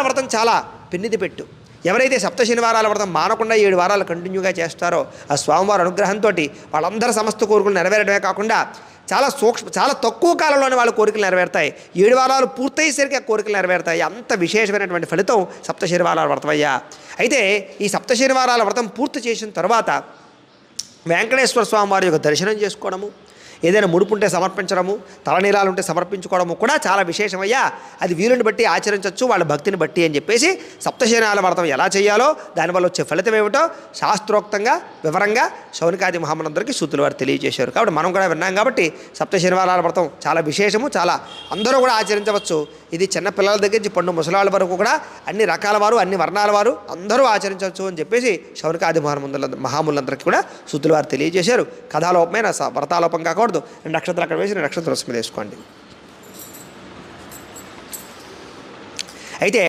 వ్రతం చాలా పెన్నిది పెట్టు. ఎవరైతే సప్త శనివారాల వ్రతం మానకుండా 7 వారాలు కంటిన్యూగా చేస్తారో ఆ స్వామివారి అనుగ్రహంతో వాళ్ళందరూ సమస్త కోరికలు నెరవేరడమే కాకుండా చాలా తక్కువ కాలంలోనే వాళ్ళ కోరికలు నెరవేరుతాయి. 7 వారాలు పూర్తయ్యేసరికి ఆ కోరికలు నెరవేరుతాయి. అంత విశేషమైనటువంటి ఫలితం సప్త శనివారాల వ్రతం అయ్యా. అయితే ఈ సప్త శనివారాల వ్రతం పూర్తి చేసిన తర్వాత వెంకటేశ్వర స్వామి వారి యొక్క దర్శనం చేసుకోవడము, ఏదైనా ముడుపుంటే సమర్పించడము, తలనీలాలుంటే సమర్పించుకోవడము కూడా చాలా విశేషమయ్యా. అది వీలుని బట్టి ఆచరించవచ్చు, వాళ్ళ భక్తిని బట్టి అని చెప్పేసి సప్తశనివారాల వ్రతం ఎలా చేయాలో దానివల్ల వచ్చే ఫలితం ఏమిటో శాస్త్రోక్తంగా వివరంగా శౌనకాది మహామనందరికీ సూతులు వారు తెలియజేశారు. కాబట్టి మనం కూడా విన్నాం. కాబట్టి సప్తశనివారాల వ్రతం చాలా విశేషము, చాలా అందరూ కూడా ఆచరించవచ్చు. ఇది చిన్న పిల్లల దగ్గర నుంచి పండు ముసలాళ్ళ వరకు కూడా అన్ని రకాల వారు, అన్ని వర్ణాల వారు అందరూ ఆచరించవచ్చు అని చెప్పేసి శౌనకాది మహాములందరికీ కూడా సూతులు వారు తెలియజేశారు. కథాలోపమైన వ్రతాలోపం కాకూడదు. 2 నక్షత్రాలు అక్కడ వేసి 2 నక్షత్రం మీద వేసుకోండి. అయితే